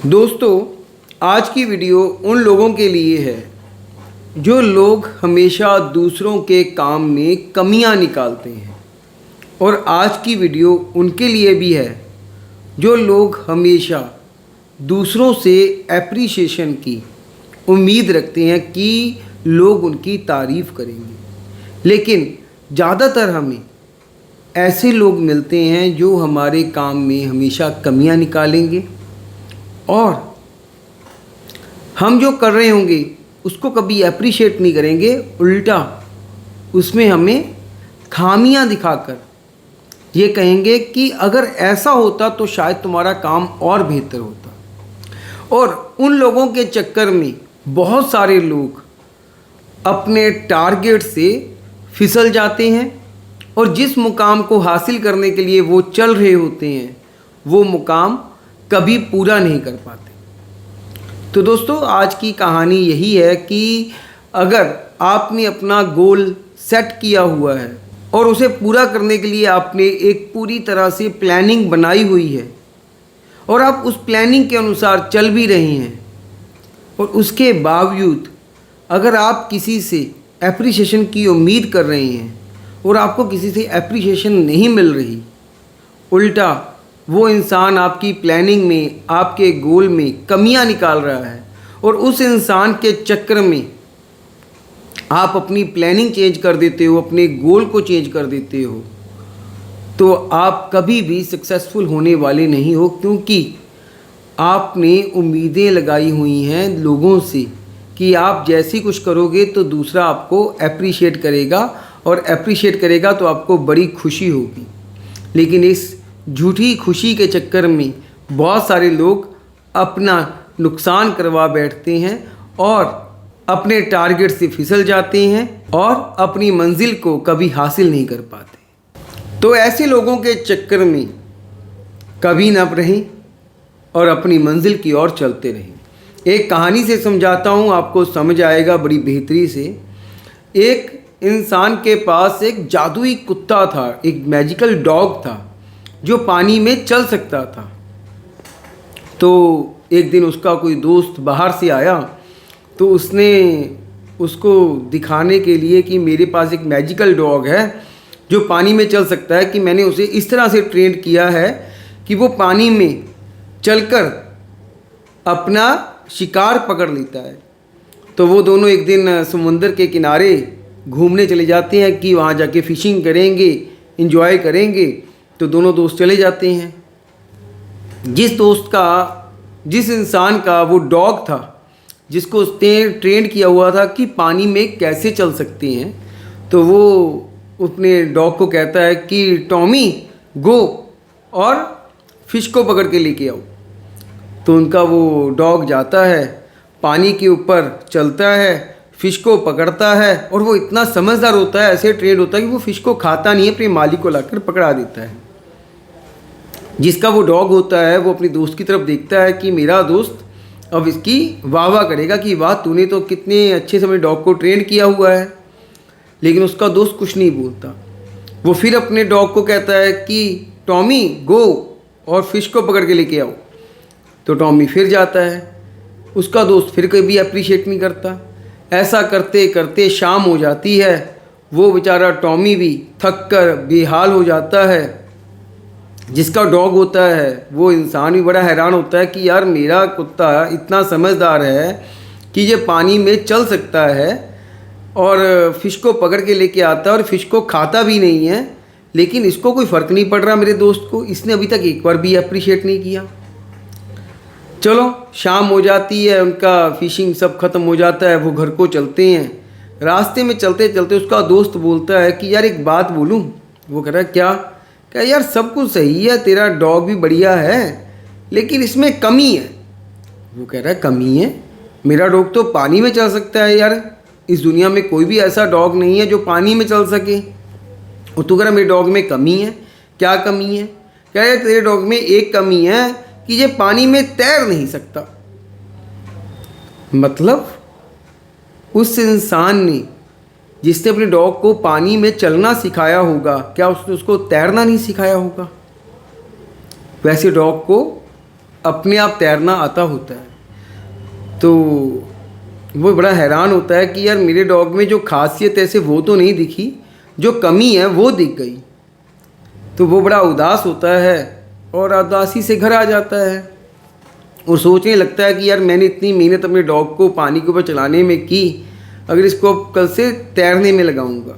दोस्तों, आज की वीडियो उन लोगों के लिए है जो लोग हमेशा दूसरों के काम में कमियां निकालते हैं, और आज की वीडियो उनके लिए भी है जो लोग हमेशा दूसरों से एप्रिसिएशन की उम्मीद रखते हैं कि लोग उनकी तारीफ़ करेंगे। लेकिन ज़्यादातर हमें ऐसे लोग मिलते हैं जो हमारे काम में हमेशा कमियां निकालेंगे, और हम जो कर रहे होंगे उसको कभी अप्रिशिएट नहीं करेंगे, उल्टा उसमें हमें खामियां दिखाकर ये कहेंगे कि अगर ऐसा होता तो शायद तुम्हारा काम और बेहतर होता। और उन लोगों के चक्कर में बहुत सारे लोग अपने टारगेट से फिसल जाते हैं, और जिस मुकाम को हासिल करने के लिए वो चल रहे होते हैं वो मुकाम कभी पूरा नहीं कर पाते। तो दोस्तों, आज की कहानी यही है कि अगर आपने अपना गोल सेट किया हुआ है और उसे पूरा करने के लिए आपने एक पूरी तरह से प्लानिंग बनाई हुई है और आप उस प्लानिंग के अनुसार चल भी रहे हैं, और उसके बावजूद अगर आप किसी से एप्रिसिएशन की उम्मीद कर रहे हैं और आपको किसी से एप्रिसिएशन नहीं मिल रही, उल्टा वो इंसान आपकी प्लानिंग में, आपके गोल में कमियां निकाल रहा है, और उस इंसान के चक्कर में आप अपनी प्लानिंग चेंज कर देते हो, अपने गोल को चेंज कर देते हो, तो आप कभी भी सक्सेसफुल होने वाले नहीं हो, क्योंकि आपने उम्मीदें लगाई हुई हैं लोगों से कि आप जैसी कुछ करोगे तो दूसरा आपको अप्रिशिएट करेगा, और अप्रिशिएट करेगा तो आपको बड़ी खुशी होगी। लेकिन इस झूठी खुशी के चक्कर में बहुत सारे लोग अपना नुकसान करवा बैठते हैं और अपने टारगेट से फिसल जाते हैं और अपनी मंजिल को कभी हासिल नहीं कर पाते। तो ऐसे लोगों के चक्कर में कभी न रहें और अपनी मंजिल की ओर चलते रहें। एक कहानी से समझाता हूँ, आपको समझ आएगा बड़ी बेहतरी से। एक इंसान के पास एक जादुई कुत्ता था, एक मैजिकल डॉग था जो पानी में चल सकता था। तो एक दिन उसका कोई दोस्त बाहर से आया, तो उसने उसको दिखाने के लिए कि मेरे पास एक मैजिकल डॉग है जो पानी में चल सकता है, कि मैंने उसे इस तरह से ट्रेन किया है कि वो पानी में चलकर अपना शिकार पकड़ लेता है। तो वो दोनों एक दिन समुंदर के किनारे घूमने चले जाते हैं कि वहाँ जाके फ़िशिंग करेंगे, इंजॉय करेंगे। तो दोनों दोस्त चले जाते हैं। जिस इंसान का वो डॉग था, जिसको उसने ट्रेन किया हुआ था कि पानी में कैसे चल सकते हैं, तो वो अपने डॉग को कहता है कि टॉमी गो और फिश को पकड़ के लेके आओ। तो उनका वो डॉग जाता है, पानी के ऊपर चलता है, फ़िश को पकड़ता है, और वो इतना समझदार होता है, ऐसे ट्रेन होता है कि वो फ़िश को खाता नहीं है, अपने मालिक को लाकर पकड़ा देता है। जिसका वो डॉग होता है वो अपने दोस्त की तरफ देखता है कि मेरा दोस्त अब इसकी वाह वाह करेगा कि वाह तूने तो कितने अच्छे से अपने डॉग को ट्रेन किया हुआ है। लेकिन उसका दोस्त कुछ नहीं बोलता। वो फिर अपने डॉग को कहता है कि टॉमी गो और फ़िश को पकड़ के लेके आओ। तो टॉमी फिर जाता है, उसका दोस्त फिर कभी अप्रिशिएट नहीं करता। ऐसा करते करते शाम हो जाती है। वो बेचारा टॉमी भी थक कर बेहाल हो जाता है। जिसका डॉग होता है वो इंसान भी बड़ा हैरान होता है कि यार मेरा कुत्ता इतना समझदार है कि ये पानी में चल सकता है और फ़िश को पकड़ के लेके आता है और फ़िश को खाता भी नहीं है, लेकिन इसको कोई फ़र्क नहीं पड़ रहा मेरे दोस्त को, इसने अभी तक एक बार भी अप्रिशिएट नहीं किया। चलो शाम हो जाती है, उनका फ़िशिंग सब ख़त्म हो जाता है, वो घर को चलते हैं। रास्ते में चलते चलते उसका दोस्त बोलता है कि यार एक बात बोलूँ। वो कह रहा है क्या? क्या यार सब कुछ सही है, तेरा डॉग भी बढ़िया है, लेकिन इसमें कमी है। वो कह रहा है कमी है? मेरा डॉग तो पानी में चल सकता है यार, इस दुनिया में कोई भी ऐसा डॉग नहीं है जो पानी में चल सके। और तू कह रहा मेरे डॉग में कमी है? क्या कमी है? कह रहा है तेरे डॉग में एक कमी है कि ये पानी में तैर नहीं सकता। मतलब उस इंसान ने जिसने अपने डॉग को पानी में चलना सिखाया होगा, क्या उसने उसको तैरना नहीं सिखाया होगा? वैसे डॉग को अपने आप तैरना आता होता है, तो वो बड़ा हैरान होता है कि यार मेरे डॉग में जो खासियत ऐसे वो तो नहीं दिखी, जो कमी है वो दिख गई। तो वो बड़ा उदास होता है और उदासी से घर आ जाता है और सोचने लगता है कि यार मैंने इतनी मेहनत अपने डॉग को पानी के ऊपर चलाने में की, अगर इसको कल से तैरने में लगाऊंगा।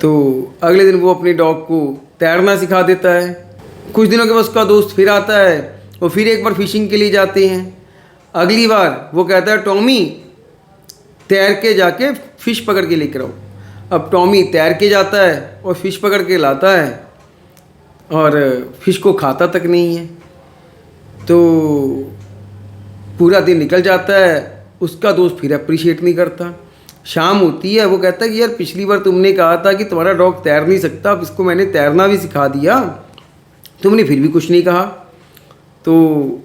तो अगले दिन वो अपने डॉग को तैरना सिखा देता है। कुछ दिनों के बाद उसका दोस्त फिर आता है और फिर एक बार फिशिंग के लिए जाते हैं। अगली बार वो कहता है टॉमी तैर के जाके फ़िश पकड़ के लेकर आओ। अब टॉमी तैर के जाता है और फ़िश पकड़ के लाता है और फ़िश को खाता तक नहीं है। तो पूरा दिन निकल जाता है, उसका दोस्त फिर अप्रिशिएट नहीं करता। शाम होती है, वो कहता है कि यार पिछली बार तुमने कहा था कि तुम्हारा डॉग तैर नहीं सकता, अब इसको मैंने तैरना भी सिखा दिया, तुमने फिर भी कुछ नहीं कहा। तो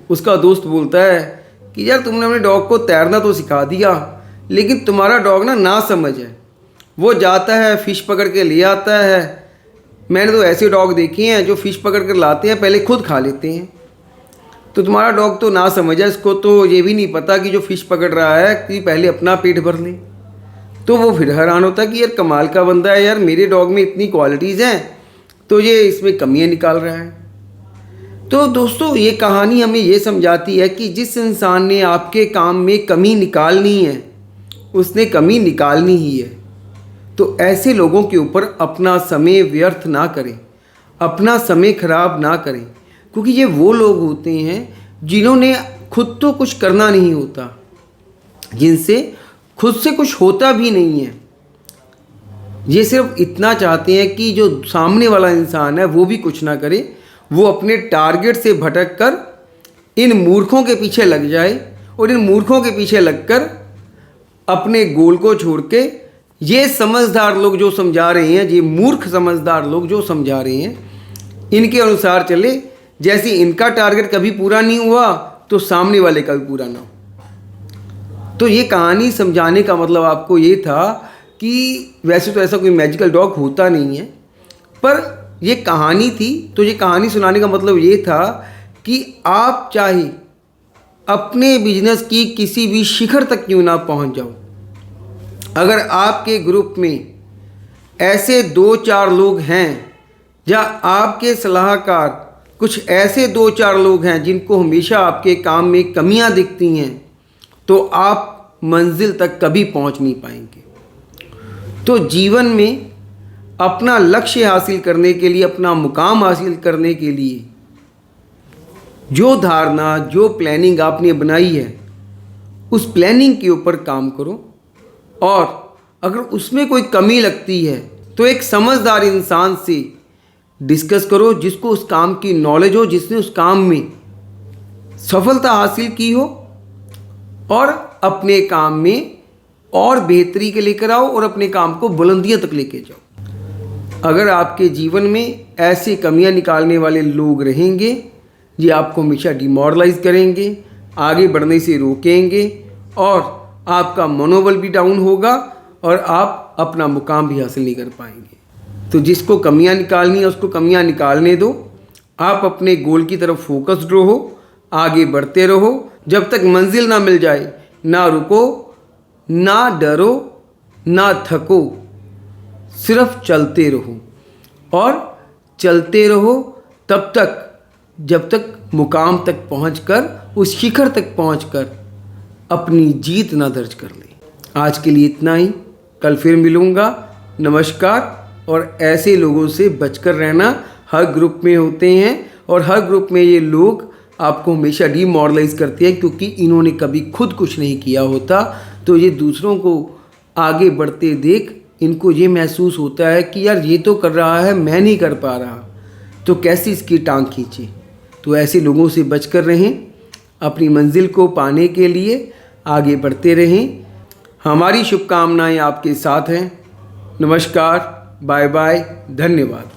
उसका दोस्त बोलता है कि यार तुमने अपने डॉग को तैरना तो सिखा दिया, लेकिन तुम्हारा डॉग ना समझ है, वो जाता है फ़िश पकड़ के ले आता है। मैंने तो ऐसे डॉग देखे हैं जो फ़िश पकड़ कर लाते हैं पहले खुद खा लेते हैं। तो तुम्हारा डॉग तो ना समझ है, इसको तो ये भी नहीं पता कि जो फ़िश पकड़ रहा है कि पहले अपना पेट भर ले। तो वो फिर हैरान होता है कि यार कमाल का बंदा है यार, मेरे डॉग में इतनी क्वालिटीज़ हैं तो ये इसमें कमियां निकाल रहा है। तो दोस्तों ये कहानी हमें ये समझाती है कि जिस इंसान ने आपके काम में कमी निकालनी है उसने कमी निकालनी ही है। तो ऐसे लोगों के ऊपर अपना समय व्यर्थ ना करें, अपना समय खराब ना करें, क्योंकि ये वो लोग होते हैं जिन्होंने खुद तो कुछ करना नहीं होता, जिनसे खुद से कुछ होता भी नहीं है। ये सिर्फ इतना चाहते हैं कि जो सामने वाला इंसान है वो भी कुछ ना करे, वो अपने टारगेट से भटक कर इन मूर्खों के पीछे लग जाए और इन मूर्खों के पीछे लगकर अपने गोल को छोड़ के ये समझदार लोग जो समझा रहे हैं, ये मूर्ख समझदार लोग जो समझा रहे हैं, इनके अनुसार चले। जैसे इनका टारगेट कभी पूरा नहीं हुआ तो सामने वाले का भी पूरा ना हो। तो ये कहानी समझाने का मतलब आपको ये था कि वैसे तो ऐसा कोई मैजिकल डॉग होता नहीं है, पर ये कहानी थी। तो ये कहानी सुनाने का मतलब ये था कि आप चाहे अपने बिजनेस की किसी भी शिखर तक क्यों ना पहुंच जाओ, अगर आपके ग्रुप में ऐसे 2-4 लोग हैं या आपके सलाहकार कुछ ऐसे 2-4 लोग हैं जिनको हमेशा आपके काम में कमियां दिखती हैं, तो आप मंजिल तक कभी पहुंच नहीं पाएंगे। तो जीवन में अपना लक्ष्य हासिल करने के लिए, अपना मुकाम हासिल करने के लिए जो धारणा, जो प्लानिंग आपने बनाई है, उस प्लानिंग के ऊपर काम करो। और अगर उसमें कोई कमी लगती है तो एक समझदार इंसान से डिस्कस करो, जिसको उस काम की नॉलेज हो, जिसने उस काम में सफलता हासिल की हो, और अपने काम में और बेहतरी के लेकर आओ और अपने काम को बुलंदियों तक लेके जाओ। अगर आपके जीवन में ऐसी कमियां निकालने वाले लोग रहेंगे, ये आपको हमेशा डिमोरलाइज करेंगे, आगे बढ़ने से रोकेंगे और आपका मनोबल भी डाउन होगा और आप अपना मुकाम भी हासिल नहीं कर पाएंगे। तो जिसको कमियां निकालनी है उसको कमियां निकालने दो। आप अपने गोल की तरफ फोकस्ड रहो, आगे बढ़ते रहो। जब तक मंजिल ना मिल जाए, ना रुको, ना डरो, ना थको, सिर्फ चलते रहो। और चलते रहो तब तक जब तक मुकाम तक पहुंचकर, उस शिखर तक पहुंचकर अपनी जीत ना दर्ज कर ले। आज के लिए इतना ही, कल फिर मिलूँगा। नमस्कार। और ऐसे लोगों से बचकर रहना। हर ग्रुप में होते हैं और हर ग्रुप में ये लोग आपको हमेशा डीमोरलाइज करते हैं, क्योंकि इन्होंने कभी खुद कुछ नहीं किया होता। तो ये दूसरों को आगे बढ़ते देख इनको ये महसूस होता है कि यार ये तो कर रहा है, मैं नहीं कर पा रहा, तो कैसे इसकी टांग खींचे। तो ऐसे लोगों से बचकर रहें, अपनी मंजिल को पाने के लिए आगे बढ़ते रहें। हमारी शुभकामनाएं आपके साथ हैं। नमस्कार, बाय बाय, धन्यवाद।